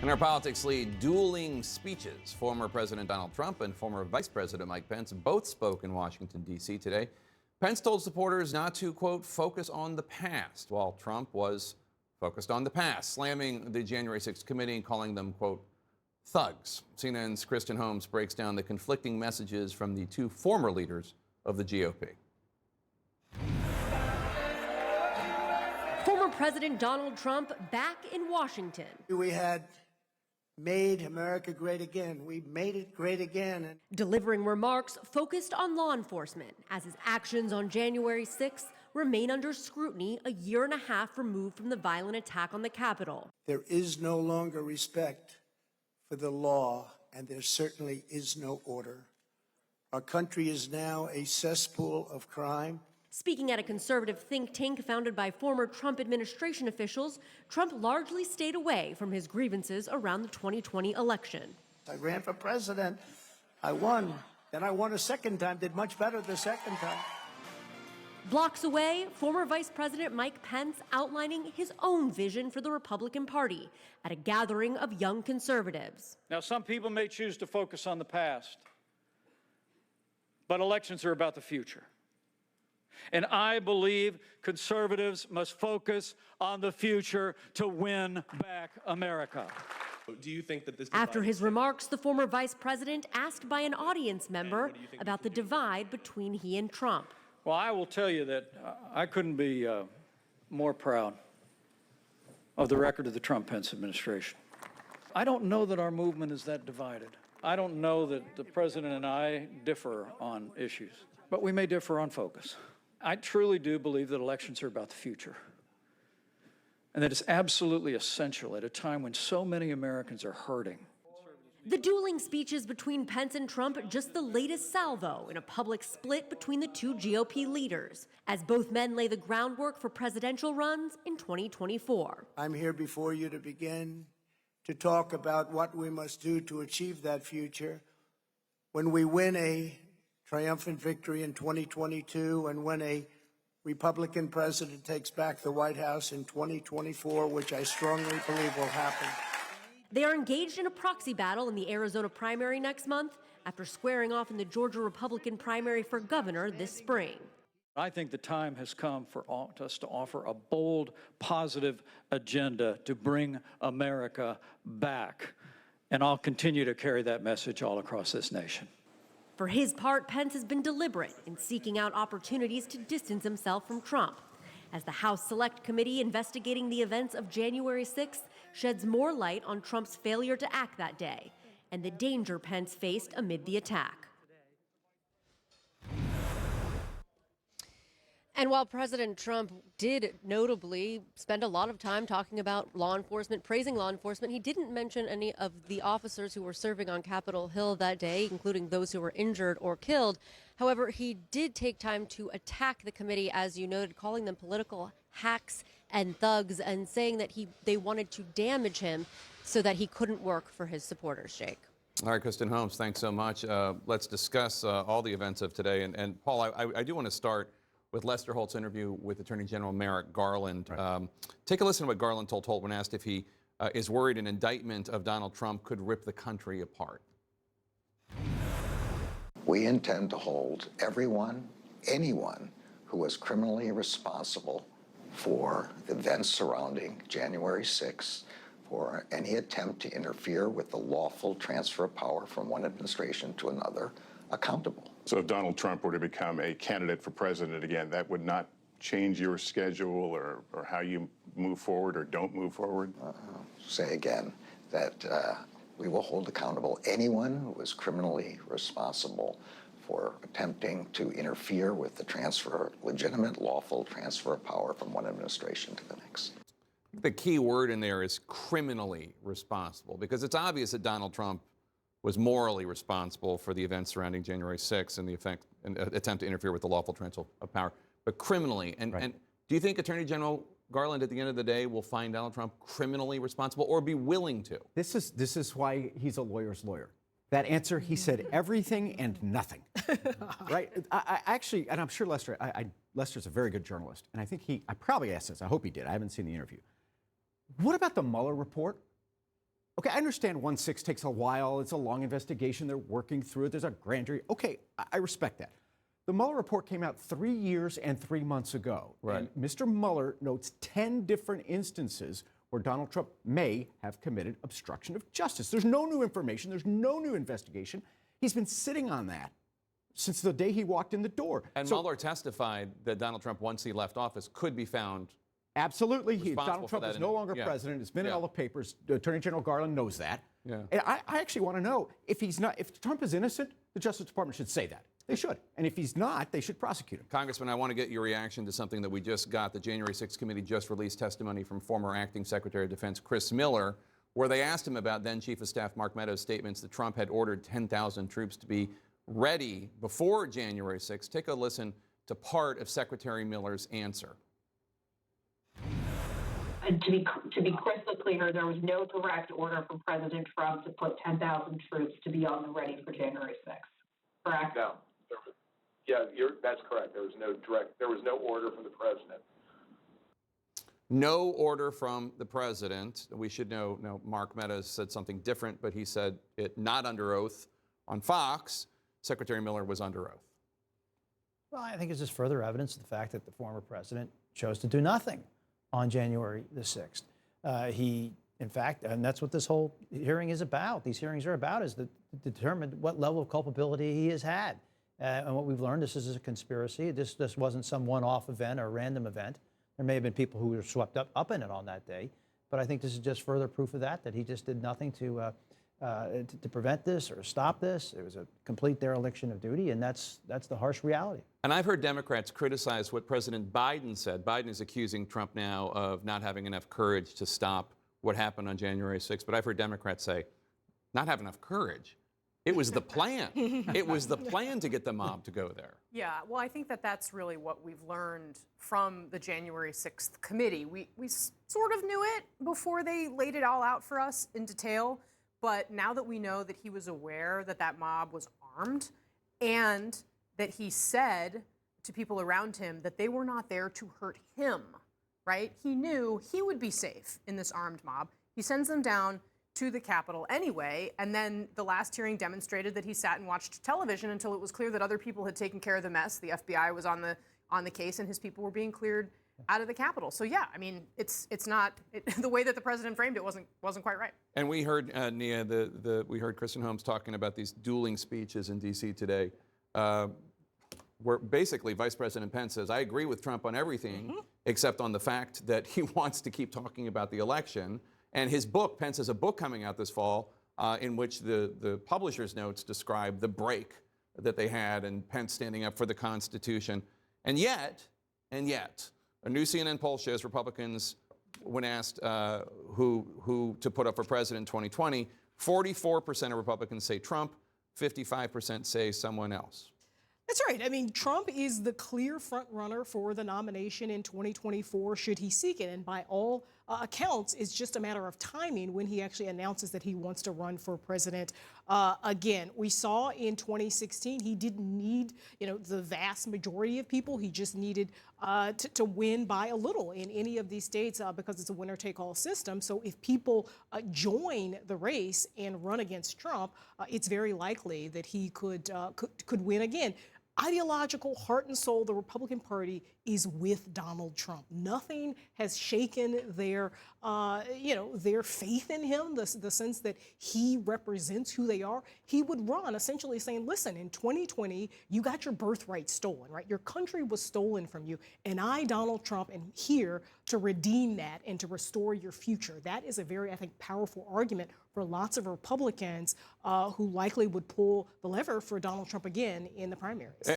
In our politics lead, dueling speeches. Former President Donald Trump and former Vice President Mike Pence both spoke in Washington, D.C. today. Pence told supporters not to, quote, focus on the past, while Trump was focused on the past, slamming the January 6th committee and calling them, quote, thugs. CNN's Kristen Holmes breaks down the conflicting messages from the two former leaders of the GOP. Former President Donald Trump back in Washington. We had made America great again. We made it great again. Delivering remarks focused on law enforcement as his actions on January 6th remain under scrutiny a year and a half removed from the violent attack on the Capitol. There is no longer respect for the law, and there certainly is no order. Our country is now a cesspool of crime. Speaking at a conservative think tank founded by former Trump administration officials, Trump largely stayed away from his grievances around the 2020 election. I ran for president. I won. Then I won a second time, did much better the second time. Blocks away, former Vice President Mike Pence outlining his own vision for the Republican Party at a gathering of young conservatives. Now, some people may choose to focus on the past, but elections are about the future. And I believe conservatives must focus on the future to win back America. Do you think that this After his remarks, the former vice president asked by an audience member about the divide between he and Trump. Well, I will tell you that I couldn't be more proud of the record of the Trump-Pence administration. I don't know that our movement is that divided. I don't know that the president and I differ on issues, but we may differ on focus. I truly do believe that elections are about the future, and that it's absolutely essential at a time when so many Americans are hurting. The dueling speeches between Pence and Trump just the latest salvo in a public split between the two GOP leaders, as both men lay the groundwork for presidential runs in 2024. I'm here before you to begin to talk about what we must do to achieve that future when we win a triumphant victory in 2022 and when a Republican president takes back the White House in 2024, which I strongly believe will happen. They are engaged in a proxy battle in the Arizona primary next month after squaring off in the Georgia Republican primary for governor this spring. I think the time has come for us to offer a bold, positive agenda to bring America back. And I'll continue to carry that message all across this nation. For his part, Pence has been deliberate in seeking out opportunities to distance himself from Trump, as the House Select Committee investigating the events of January 6th sheds more light on Trump's failure to act that day and the danger Pence faced amid the attack. And while President Trump did notably spend a lot of time talking about law enforcement, praising law enforcement, he didn't mention any of the officers who were serving on Capitol Hill that day, including those who were injured or killed. However, he did take time to attack the committee, as you noted, calling them political hacks and thugs, and saying that they wanted to damage him so that he couldn't work for his supporters, Jake. All right, Kristen Holmes, thanks so much. Let's discuss all the events of today. And Paul, I do want to start with Lester Holt's interview with Attorney General Merrick Garland. Right. Take a listen to what Garland told Holt when asked if he is worried an indictment of Donald Trump could rip the country apart. We intend to hold anyone who was criminally responsible for events surrounding January 6th, for any attempt to interfere with the lawful transfer of power from one administration to another, accountable. So if Donald Trump were to become a candidate for president again, that would not change your schedule or how you move forward or don't move forward? Say again that we will hold accountable anyone who was criminally responsible for attempting to interfere with the legitimate, lawful transfer of power from one administration to the next. The key word in there is criminally responsible, because it's obvious that Donald Trump was morally responsible for the events surrounding January 6th and the attempt to interfere with the lawful transfer of power, but criminally. And do you think Attorney General Garland, at the end of the day, will find Donald Trump criminally responsible or be willing to? This is why he's a lawyer's lawyer. That answer, he said everything and nothing. Right? I actually, and I'm sure Lester's a very good journalist, and I think I probably asked this. I hope he did. I haven't seen the interview. What about the Mueller report? Okay, I understand 1-6 takes a while. It's a long investigation. They're working through it. There's a grand jury. Okay, I respect that. The Mueller report came out 3 years and 3 months ago. Right. And Mr. Mueller notes 10 different instances where Donald Trump may have committed obstruction of justice. There's no new information. There's no new investigation. He's been sitting on that since the day he walked in the door. And Mueller testified that Donald Trump, once he left office, could be found. Absolutely. Responsible Donald for Trump that is no longer yeah. president. It's been in Yeah. all the papers. Attorney General Garland knows that. Yeah. And I actually want to know if he's not, if Trump is innocent, the Justice Department should say that. They should. And if he's not, they should prosecute him. Congressman, I want to get your reaction to something that we just got. The January 6th committee just released testimony from former acting Secretary of Defense Chris Miller, where they asked him about then Chief of Staff Mark Meadows' statements that Trump had ordered 10,000 troops to be ready before January 6th. Take a listen to part of Secretary Miller's answer. And to be crystal clear, there was no direct order from President Trump to put 10,000 troops to be on the ready for January 6th. Correct? No. That's correct. There was no order from the president. No order from the president. We should know, Mark Meadows said something different, but he said it not under oath. On Fox, Secretary Miller was under oath. Well, I think it's just further evidence of the fact that the former president chose to do nothing on January the 6th. He, in fact, and that's what this whole hearing is about. These hearings are about, is to determine what level of culpability he has had. And what we've learned, this is a conspiracy. This wasn't some one-off event or a random event. There may have been people who were swept up in it on that day. But I think this is just further proof of that he just did nothing to prevent this or stop this. It was a complete dereliction of duty, and that's the harsh reality. And I've heard Democrats criticize what President Biden said. Biden is accusing Trump now of not having enough courage to stop what happened on January 6th. But I've heard Democrats say, not have enough courage. It was the plan. It was the plan to get the mob to go there. Yeah, well, I think that's really what we've learned from the January 6th committee. We sort of knew it before they laid it all out for us in detail. But now that we know that he was aware that mob was armed and that he said to people around him that they were not there to hurt him, right? He knew he would be safe in this armed mob. He sends them down to the Capitol anyway, and then the last hearing demonstrated that he sat and watched television until it was clear that other people had taken care of the mess. The FBI was on the case, and his people were being cleared out of the Capitol. So yeah, I mean, it's not the way that the president framed it wasn't quite right. And we heard Nia, we heard Kristen Holmes talking about these dueling speeches in D.C. today, where basically Vice President Pence says, I agree with Trump on everything except on the fact that he wants to keep talking about the election. And his book, Pence has a book coming out this fall in which the publisher's notes describe the break that they had and Pence standing up for the Constitution. And yet, a new CNN poll shows Republicans, when asked who to put up for president in 2020, 44% of Republicans say Trump, 55% say someone else. That's right. I mean, Trump is the clear front runner for the nomination in 2024, should he seek it. And by all accounts, it's just a matter of timing when he actually announces that he wants to run for president again. We saw in 2016, he didn't need, the vast majority of people. He just needed to win by a little in any of these states because it's a winner-take-all system. So if people join the race and run against Trump, it's very likely that he could win again. Ideological heart and soul, the Republican Party is with Donald Trump. Nothing has shaken their faith in him, the sense that he represents who they are. He would run essentially saying, listen, in 2020, you got your birthright stolen, right? Your country was stolen from you. And I, Donald Trump, am here to redeem that and to restore your future. That is a very, I think, powerful argument for lots of Republicans who likely would pull the lever for Donald Trump again in the primaries.